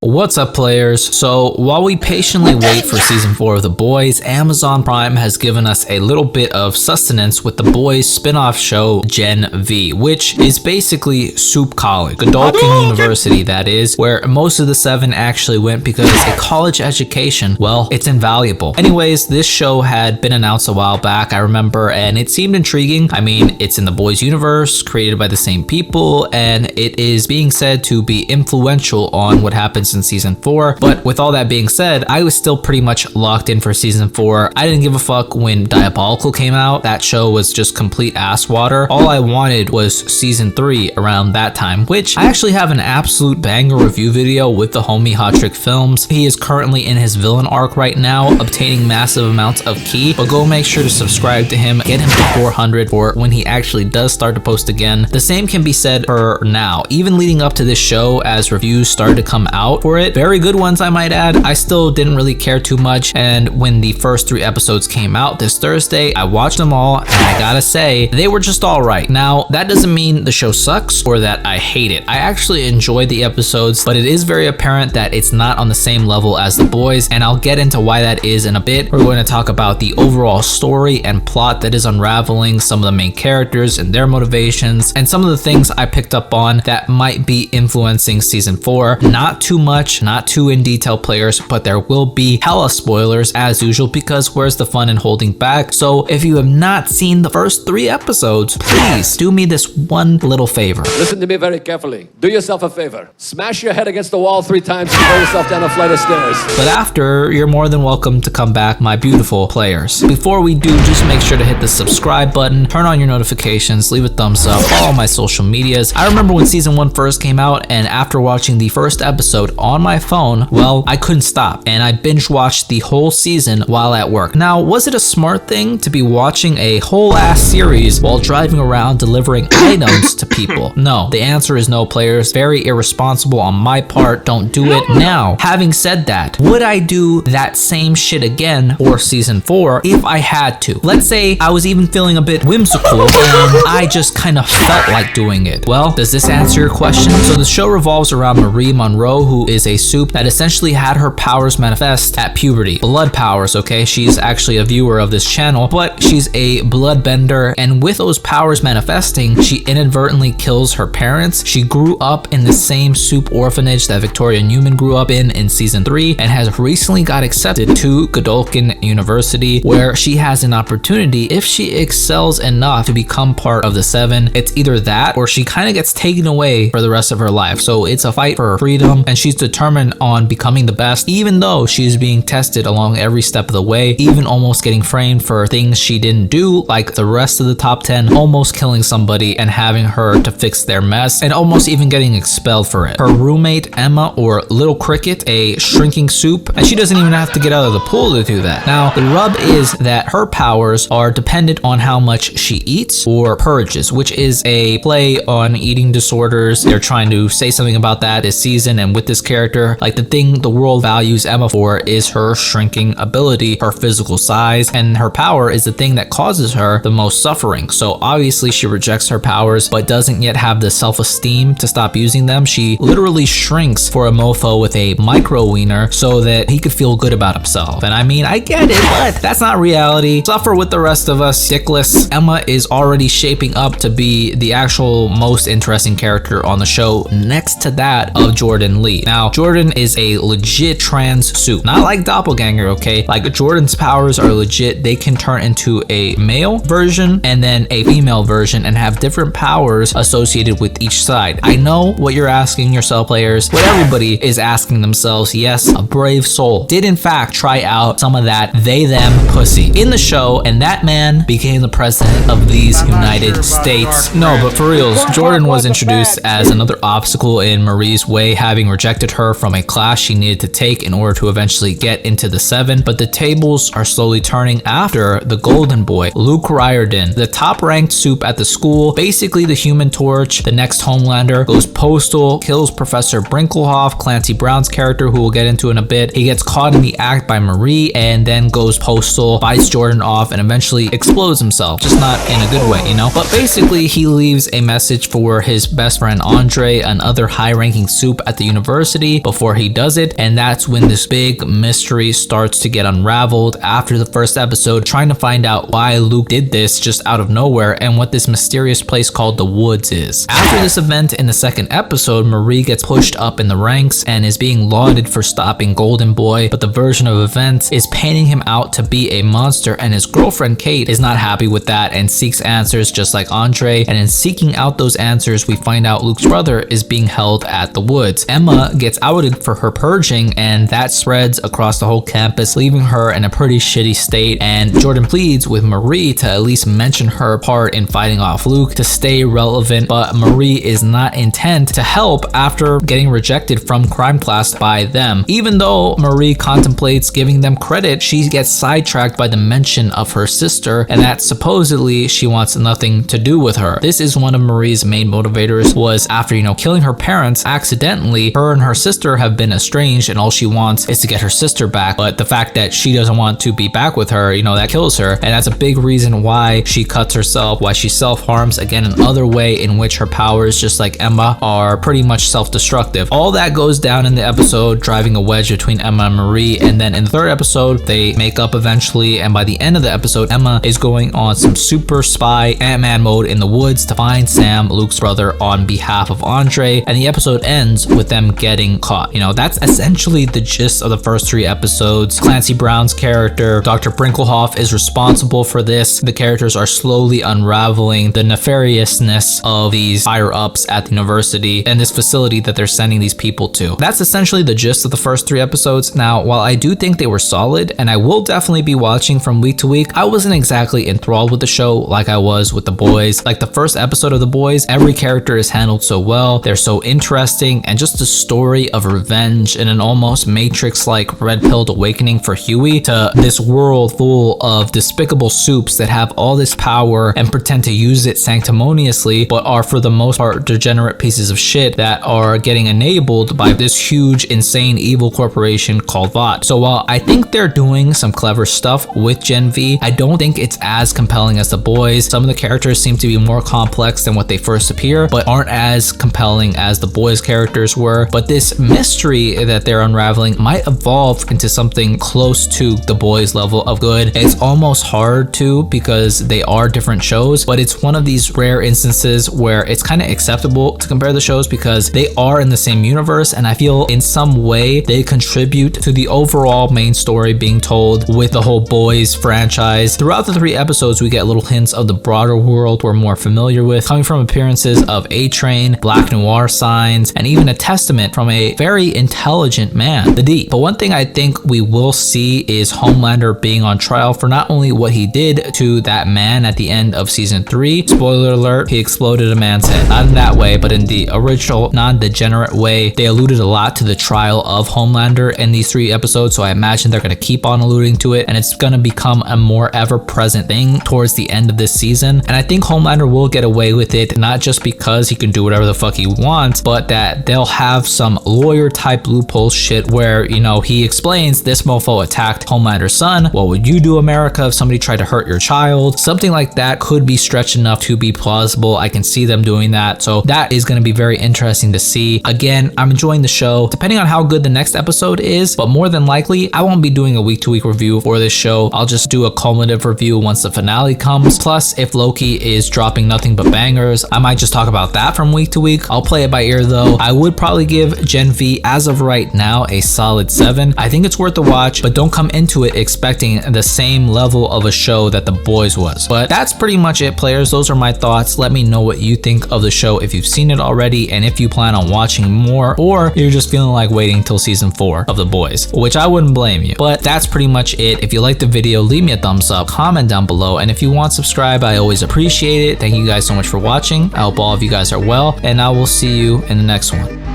What's up, players? So while we patiently wait for season 4 of The Boys, Amazon Prime has given us a little bit of sustenance with The Boys spin-off show Gen V, which is basically Soup College, Godolphin University that is, where most of the 7 actually went because a college education, well, it's invaluable. Anyways, this show had been announced a while back, I remember, and it seemed intriguing. I mean, it's in The Boys universe, created by the same people, and it is being said to be influential on what happens in season 4. But with all that being said, I was still pretty much locked in for season 4. I didn't give a fuck when Diabolical came out. That show was just complete ass water. All I wanted was season 3 around that time, which I actually have an absolute banger review video with the homie Hot Trick Films. He is currently in his villain arc right now, obtaining massive amounts of ki, but go make sure to subscribe to him, get him to 400 for when he actually does start to post again. The same can be said for now. Even leading up to this show, as reviews started to come out for it, very good ones I might add, I still didn't really care too much, and when the first 3 episodes came out this Thursday, I watched them all, and I gotta say, they were just alright. Now, that doesn't mean the show sucks or that I hate it. I actually enjoyed the episodes, but it is very apparent that it's not on the same level as The Boys, and I'll get into why that is in a bit. We're going to talk about the overall story and plot that is unraveling, some of the main characters and their motivations, and some of the things I picked up on that might be influencing season 4. Not too much, not too in detail, players, but there will be hella spoilers as usual, because where's the fun in holding back? So if you have not seen the first 3 episodes, please do me this one little favor. Listen to me very carefully. Do yourself a favor. Smash your head against the wall 3 times and throw yourself down a flight of stairs. But after, you're more than welcome to come back, my beautiful players. Before we do, just make sure to hit the subscribe button, turn on your notifications, leave a thumbs up, follow my social medias. I remember when season 1 first came out, and after watching the first episode on my phone, well, I couldn't stop, and I binge watched the whole season while at work. Now, was it a smart thing to be watching a whole ass series while driving around delivering items to people? No, the answer is no, players. Very irresponsible on my part. Don't do it. Now, having said that, would I do that same shit again for season 4 if I had to? Let's say I was even feeling a bit whimsical and I just kind of felt like doing it. Well, does this answer your question? So the show revolves around Marie Monroe, who is a soup that essentially had her powers manifest at puberty. Blood powers, okay? She's actually a viewer of this channel, but she's a bloodbender, and with those powers manifesting, she inadvertently kills her parents. She grew up in the same soup orphanage that Victoria Newman grew up in season 3, and has recently got accepted to Godolphin University, where she has an opportunity if she excels enough to become part of the 7. It's either that or she kind of gets taken away for the rest of her life. So it's a fight for freedom, and she's determined on becoming the best, even though she's being tested along every step of the way, even almost getting framed for things she didn't do, like the rest of the top 10, almost killing somebody and having her to fix their mess, and almost even getting expelled for it. Her roommate Emma, or Little Cricket, a shrinking soup, and she doesn't even have to get out of the pool to do that. Now, the rub is that her powers are dependent on how much she eats or purges, which is a play on eating disorders. They're trying to say something about that this season, and with this character, like, the thing the world values Emma for is her shrinking ability, her physical size, and her power is the thing that causes her the most suffering. So obviously she rejects her powers, but doesn't yet have the self-esteem to stop using them. She literally shrinks for a mofo with a micro wiener so that he could feel good about himself. And I mean, I get it, but that's not reality. Suffer with the rest of us, dickless. Emma is already shaping up to be the actual most interesting character on the show, next to that of Jordan Lee. Now, Jordan is a legit trans soup, not like Doppelganger, okay? Like, Jordan's powers are legit. They can turn into a male version and then a female version and have different powers associated with each side. I know what you're asking yourself, players, what everybody is asking themselves. Yes, a brave soul did in fact try out some of that they-them pussy in the show, and that man became the president of these United States. No, but for reals, Jordan was introduced as another obstacle in Marie's way, having rejected her from a class she needed to take in order to eventually get into the 7. But the tables are slowly turning after the golden boy, Luke Riordan, the top-ranked soup at the school, basically the Human Torch, the next Homelander, goes postal, kills Professor Brinklehoff, Clancy Brown's character, who we'll get into in a bit. He gets caught in the act by Marie and then goes postal, bites Jordan off, and eventually explodes himself, just not in a good way, you know? But basically, he leaves a message for his best friend Andre, another high-ranking soup at the university, university before he does it, and that's when this big mystery starts to get unraveled after the first episode, trying to find out why Luke did this just out of nowhere and what this mysterious place called the Woods is. After this event in the second episode, Marie gets pushed up in the ranks and is being lauded for stopping Golden Boy, but the version of events is painting him out to be a monster, and his girlfriend Kate is not happy with that and seeks answers just like Andre, and in seeking out those answers we find out Luke's brother is being held at the Woods. Emma gets outed for her purging, and that spreads across the whole campus, leaving her in a pretty shitty state, and Jordan pleads with Marie to at least mention her part in fighting off Luke to stay relevant, but Marie is not intent to help after getting rejected from crime class by them. Even though Marie contemplates giving them credit, she gets sidetracked by the mention of her sister and that supposedly she wants nothing to do with her. This is one of Marie's main motivators, was after, killing her parents accidentally, her and her sister have been estranged and all she wants is to get her sister back, but the fact that she doesn't want to be back with her, that kills her, and that's a big reason why she cuts herself, why she self-harms. Again, another way in which her powers, just like Emma, are pretty much self-destructive. All that goes down in the episode, driving a wedge between Emma and Marie, and then in the third episode they make up eventually, and by the end of the episode Emma is going on some super spy Ant-Man mode in the woods to find Sam, Luke's brother, on behalf of Andre, and the episode ends with them getting caught. That's essentially the gist of the first 3 episodes. Clancy Brown's character, Dr. Brinklehoff, is responsible for this. The characters are slowly unraveling the nefariousness of these higher-ups at the university and this facility that they're sending these people to. That's essentially the gist of the first 3 episodes. Now, while I do think they were solid, and I will definitely be watching from week to week, I wasn't exactly enthralled with the show like I was with The Boys. Like the first episode of The Boys, every character is handled so well, they're so interesting, and just the story of revenge in an almost Matrix-like red-pilled awakening for Huey to this world full of despicable soups that have all this power and pretend to use it sanctimoniously, but are for the most part degenerate pieces of shit that are getting enabled by this huge, insane, evil corporation called Vought. So while I think they're doing some clever stuff with Gen V, I don't think it's as compelling as The Boys. Some of the characters seem to be more complex than what they first appear, but aren't as compelling as The Boys characters were. But this mystery that they're unraveling might evolve into something close to The Boys level of good. It's almost hard to, because they are different shows, but it's one of these rare instances where it's kind of acceptable to compare the shows because they are in the same universe, and I feel in some way they contribute to the overall main story being told with the whole Boys franchise. Throughout the 3 episodes we get little hints of the broader world we're more familiar with, coming from appearances of A-Train, Black Noir signs, and even a testament from a very intelligent man, the D. But one thing I think we will see is Homelander being on trial for not only what he did to that man at the end of season 3, spoiler alert, he exploded a man's head. Not in that way, but in the original non-degenerate way. They alluded a lot to the trial of Homelander in these 3 episodes, so I imagine they're going to keep on alluding to it, and it's going to become a more ever-present thing towards the end of this season. And I think Homelander will get away with it, not just because he can do whatever the fuck he wants, but that they'll have some lawyer-type loophole shit where, he explains this mofo attacked Homelander's son. What would you do, America, if somebody tried to hurt your child? Something like that could be stretched enough to be plausible. I can see them doing that, so that is going to be very interesting to see. Again, I'm enjoying the show, depending on how good the next episode is, but more than likely, I won't be doing a week-to-week review for this show. I'll just do a cumulative review once the finale comes. Plus, if Loki is dropping nothing but bangers, I might just talk about that from week to week. I'll play it by ear though. I would probably give Gen V, as of right now, a solid 7. I think it's worth a watch, but don't come into it expecting the same level of a show that The Boys was. But that's pretty much it, players. Those are my thoughts. Let me know what you think of the show if you've seen it already, and if you plan on watching more, or you're just feeling like waiting till season 4 of The Boys, which I wouldn't blame you. But that's pretty much it. If you liked the video, leave me a thumbs up, comment down below, and if you want to subscribe, I always appreciate it. Thank you guys so much for watching. I hope all of you guys are well, and I will see you in the next one.